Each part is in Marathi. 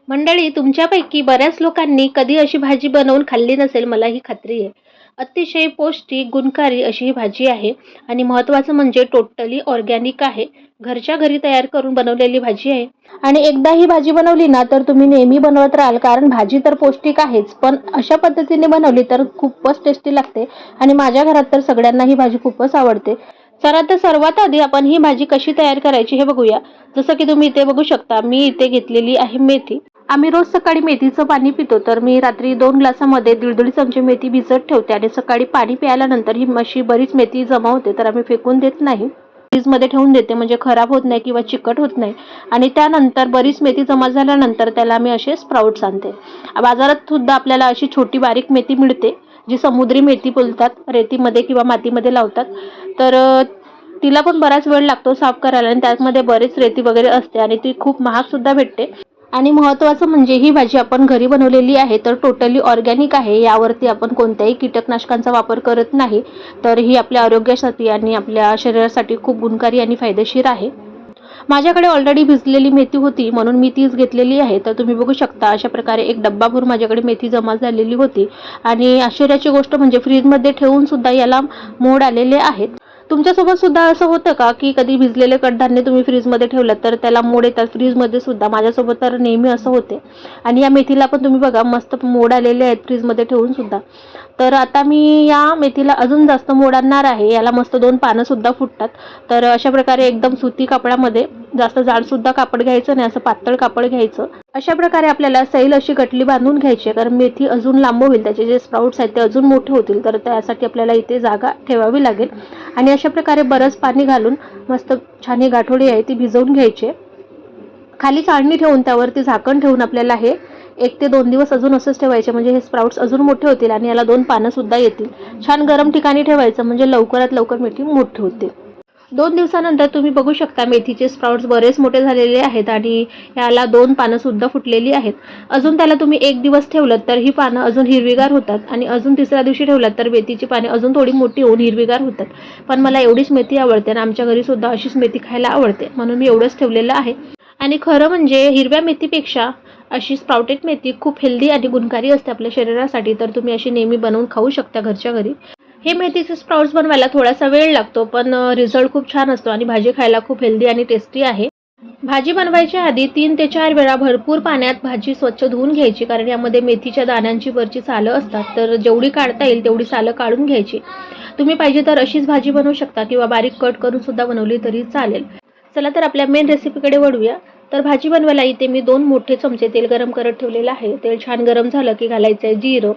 मंडळी, तुमच्यापैकी बऱ्याच लोकांनी कधी अशी भाजी बनवून खाल्ली नसेल, मला ही खात्री आहे. अतिशय पौष्टिक, गुणकारी अशी ही भाजी आहे आणि महत्त्वाचं म्हणजे टोटली ऑर्गॅनिक आहे. घरच्या घरी तयार करून बनवलेली भाजी आहे आणि एकदा ही भाजी बनवली ना, तर तुम्ही नेहमी बनवत राहाल. कारण भाजी तर पौष्टिक आहेच, पण अशा पद्धतीने बनवली तर खूपच टेस्टी लागते आणि माझ्या घरात तर सगळ्यांना ही भाजी खूपच आवडते. चला तर सर्वात आधी आपण ही भाजी कशी तयार करायची हे बघूया. जसं की तुम्ही इथे बघू शकता, मी इथे घेतलेली आहे मेथी. आम्ही रोज सकाळी मेथीचं पाणी पितो, तर मी रात्री 2 ग्लासामध्ये दीड-दीड चमचे मेथी भिजत ठेवते आणि सकाळी पाणी प्यायल्यानंतर ही अशी बरीच मेथी जमा होते, तर आम्ही फेकून देत नाही. फ्रीजमध्ये ठेवून देते, म्हणजे खराब होत नाही किंवा चिकट होत नाही. आणि त्यानंतर बरीच मेथी जमा झाल्यानंतर त्याला मी असे स्प्राउट्स आणते. बाजारात सुद्धा आपल्याला अशी छोटी बारीक मेथी मिळते, जी समुद्री मेथी बोलतात, रेतीमध्ये किंवा मातीमध्ये लावतात. तर तिला पण बराच वेळ लागतो साफ करायला आणि त्यामध्ये बरेच रेती वगैरे असते आणि ती खूप महाग सुद्धा भेटते. आणि महत्त्वाचं म्हणजे ही भाजी आपण घरी बनवलेली आहे, तर टोटली ऑर्गॅनिक आहे. यावरती आपण कोणत्याही कीटकनाशकांचा वापर करत नाही. तर ही आपल्या आरोग्यासाठी आणि आपल्या शरीरासाठी खूप गुणकारी आणि फायदेशीर आहे. माझ्याकडे ऑलरेडी भिजलेली मेथी होती, म्हणून मी तीच घेतलेली आहे. तर तुम्ही बघू शकता, अशा प्रकारे एक डब्बाभर माझ्याकडे मेथी जमा झालेली होती आणि आश्चर्याची गोष्ट म्हणजे फ्रीजमध्ये ठेवून सुद्धा याला मोड आलेले आहेत. तुमच्यासोबत सुद्धा असं होतं का, की कधी भिजलेले कडधान्य तुम्ही फ्रीजमध्ये ठेवलं तर त्याला मोड येतात फ्रीजमध्ये सुद्धा? माझ्यासोबत तर नेहमी असं होते. आणि या मेथीला पण तुम्ही बघा, मस्त मोड आलेले आहेत फ्रीजमध्ये ठेवून सुद्धा. तर आता मी या मेथीला अजून जास्त मोड आणणार आहे. याला मस्त 2 पानं सुद्धा फुटतात. तर अशा प्रकारे एकदम सुती कापडामध्ये, जास्त जाड सुद्धा कापड घ्यायचं नाही, असं पातळ कापड घ्यायचं. अशा प्रकारे आपल्याला सैल अशी गठली बांधून घ्यायची आहे, कारण मेथी अजून लांब होईल, त्याचे जे स्प्राउट्स आहेत ते अजून मोठे होतील, तर त्यासाठी आपल्याला इथे जागा ठेवावी लागेल. आणि अशा प्रकारे बरंच पाणी घालून मस्त छान ही गाठोडी आहे ती भिजवून घ्यायची. खाली चाळणी ठेवून त्यावरती झाकण ठेवून आपल्याला हे 1 ते 2 दिवस अजून असंच ठेवायचे, म्हणजे हे स्प्राउट्स अजून मोठे होतील आणि याला 2 पानं सुद्धा येतील. छान गरम ठिकाणी ठेवायचं, म्हणजे लवकरात लवकर मेथी मोठी होते. 2 दिवसानंतर तुम्ही बघू शकता, मेथीचे स्प्राउट्स बरेच मोठे झालेले आहेत आणि याला 2 पानं सुद्धा फुटलेली आहेत. अजून त्याला तुम्ही 1 दिवस ठेवलं तर ही पानं अजून हिरवीगार होतात आणि अजून तिसऱ्या दिवशी ठेवलं तर मेथीची पाने अजून थोडी मोठी होऊन हिरवीगार होतात. पण मला एवढीच मेथी आवडते आणि आमच्या घरी सुद्धा अशीच मेथी खायला आवडते, म्हणून मी एवढंच ठेवलेलं आहे. आणि खरं म्हणजे हिरव्या मेथीपेक्षा अशी स्प्राउटेड मेथी खूप हेल्दी आणि गुणकारी असते आपल्या शरीरासाठी. तर तुम्ही अशी नेहमी बनवून खाऊ शकता घरच्या घरी. हे मेथीचे स्प्राउट्स बनवायला थोडासा वेळ लागतो, पण रिझल्ट खूप छान असतो आणि भाजी खायला खूप हेल्दी आणि टेस्टी आहे. भाजी बनवायच्या आधी 3 ते 4 वेळा भरपूर पाण्यात भाजी स्वच्छ धुवून घ्यायची, कारण यामध्ये मेथीच्या दाण्यांची वरची सालं असतात. तर जेवढी काढता येईल तेवढी सालं काढून घ्यायची. तुम्ही पाहिजे तर अशीच भाजी बनवू शकता किंवा बारीक कट करून सुद्धा बनवली तरी चालेल. चला तर आपल्या मेन रेसिपीकडे वळूया. तर भाजी बनवायला इथे मी 2 मोठे चमचे तेल गरम करत ठेवलेलं आहे. तेल छान गरम झालं की घालायचं आहे जिरं.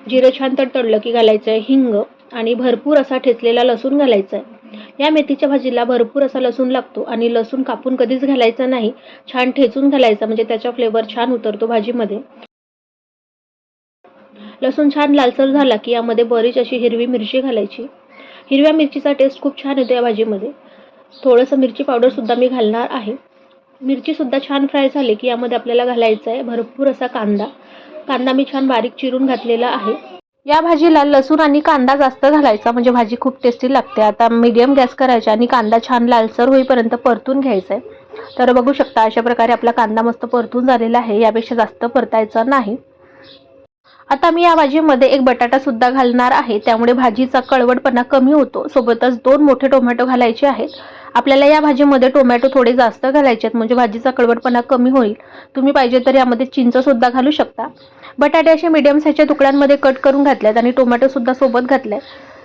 जिरं छान तडतडलं की घालायचं आहे हिंग आणि भरपूर असा ठेचलेला लसूण घालायचा आहे. या मेथीच्या भाजीला भरपूर असा लसूण लागतो आणि लसूण कापून कधीच घालायचा नाही. छान ठेचून घालायचा, म्हणजे त्याचा फ्लेवर छान उतरतो भाजीमध्ये. लसूण छान लालसर झाला की यामध्ये बरीच अशी हिरवी मिरची घालायची. हिरव्या मिरचीचा टेस्ट खूप छान येतो या भाजीमध्ये. थोडंसं मिरची पावडर सुद्धा मी घालणार आहे. मिरची सुद्धा छान फ्राय झाली की यामध्ये आपल्याला घालायचा आहे भरपूर असा कांदा. कांदा मी छान बारीक चिरून घातलेला आहे. या भाजीला लसूण आणि कांदा जास्त घालायचा, म्हणजे भाजी खूप टेस्टी लागते. आता मीडियम गॅस करायचा आणि कांदा छान लालसर होईपर्यंत परतून घ्यायचा आहे. तर बघू शकता, अशा प्रकारे आपला कांदा मस्त परतून झालेला आहे. यापेक्षा जास्त परतायचा नाही. आता मी या भाजीमध्ये एक बटाटा सुद्धा घालणार आहे, त्यामुळे भाजीचा कळवटपणा कमी होतो. सोबतच 2 मोठे टोमॅटो घालायचे आहेत. आपल्याला या भाजीमध्ये टोमॅटो थोडे जास्त घालायचे आहेत, म्हणजे भाजीचा कळवटपणा कमी होईल. तुम्ही पाहिजे तर यामध्ये चिंच सुद्धा घालू शकता. बटाटे असे मीडियम साईजच्या तुकड्यांमध्ये कट करून घातल्यात आणि टोमॅटो सुद्धा सोबत घातलाय.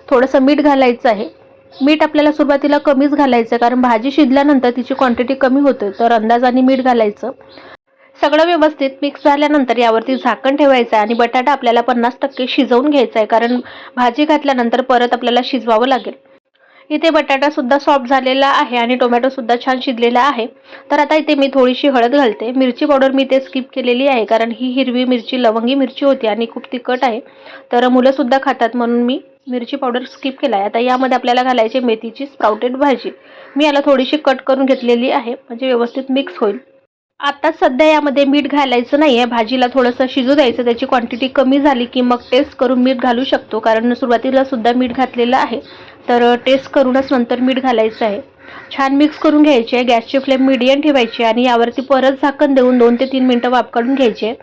थोडंसं मीठ घालायचं आहे. मीठ आपल्याला सुरुवातीला कमीच घालायचं, कारण भाजी शिजल्यानंतर तिची क्वांटिटी कमी होते, तर अंदाजाने मीठ घालायचं. सगळं व्यवस्थित मिक्स झाल्यानंतर यावरती झाकण ठेवायचं आहे आणि बटाटा आपल्याला 50% शिजवून घ्यायचा आहे, कारण भाजी घातल्यानंतर परत आपल्याला शिजवावं लागेल. इथे बटाटा सुद्धा सॉफ्ट झालेला आहे आणि टोमॅटो सुद्धा छान शिजलेला आहे. तर आता इथे मी थोडीशी हळद घालते. मिरची पावडर मी इथे स्किप केलेली आहे, कारण ही हिरवी मिरची लवंगी मिरची होती आणि खूप तिखट आहे. तर मुलं सुद्धा खातात, म्हणून मी मिरची पावडर स्किप केला आहे. आता यामध्ये आपल्याला घालायची मेथीची स्प्राउटेड भाजी. मी याला थोडीशी कट करून घेतलेली आहे, म्हणजे व्यवस्थित मिक्स होईल. आता सध्या यामध्ये मीठ घालायचं नाही आहे. भाजीला थोडंसं शिजू द्यायचं. त्याची क्वांटिटी कमी झाली की मग टेस्ट करून मीठ घालू शकतो, कारण सुरुवातीला सुद्धा मीठ घातलेलं आहे. तर टेस्ट करूनच नंतर मीठ घालायचं आहे. छान मिक्स करून घ्यायचे. गॅसची फ्लेम मीडियम ठेवायची आणि यावरती परत झाकण देऊन 2 ते 3 मिनिटं वाफ काढून घ्यायचे.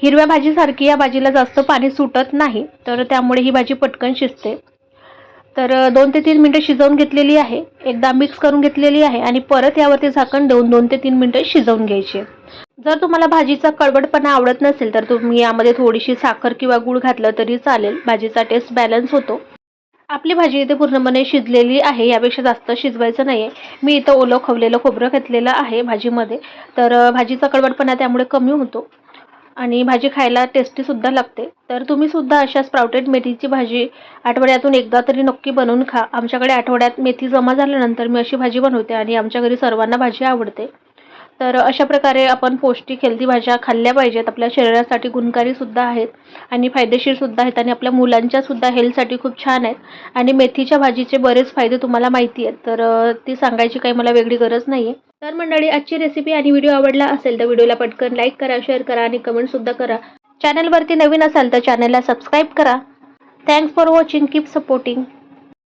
हिरव्या भाजीसारखी या भाजीला जास्त पाणी सुटत नाही, तर त्यामुळे ही भाजी पटकन शिजते. तर 2 ते 3 मिनिटं शिजवून घेतलेली आहे. एकदा मिक्स करून घेतलेली आहे आणि परत यावरती झाकण देऊन 2 ते 3 मिनिटं शिजवून घ्यायची. जर तुम्हाला भाजीचा कडवटपणा आवडत नसेल तर तुम्ही यामध्ये थोडीशी साखर किंवा गूळ घातलं तरी चालेल. भाजीचा टेस्ट बॅलन्स होतो. आपली भाजी इथे पूर्णपणे शिजलेली आहे. यापेक्षा जास्त शिजवायचं नाही आहे. मी इथं ओलं खवलेलं खोबरं घातलेलं आहे भाजीमध्ये. तर भाजीचा कडवटपणा त्यामुळे कमी होतो आणि भाजी खायला टेस्टीसुद्धा लागते. तर तुम्हीसुद्धा अशा स्प्राउटेड मेथीची भाजी आठवड्यातून एकदा तरी नक्की बनवून खा. आमच्याकडे आठवड्यात मेथी जमा झाल्यानंतर मी अशी भाजी बनवते आणि आमच्या घरी सर्वांना भाजी आवडते. तर अशा प्रकारे आपण पौष्टिक हेल्दी भाज्या खाल्ल्या पाहिजेत. आपल्या शरीरासाठी गुणकारीसुद्धा आहेत आणि फायदेशीरसुद्धा आहेत आणि आपल्या मुलांच्यासुद्धा हेल्थसाठी खूप छान आहेत. आणि मेथीच्या भाजीचे बरेच फायदे तुम्हाला माहिती आहेत, तर ती सांगायची काही मला वेगळी गरज नाही आहे. तर मंडळी, आजची रेसिपी आणि व्हिडिओ आवडला असेल तर व्हिडिओला पटकन लाईक करा, शेअर करा आणि कमेंटसुद्धा करा. चॅनलवरती नवीन असाल तर चॅनलला सबस्क्राईब करा. Thanks for watching. Keep supporting.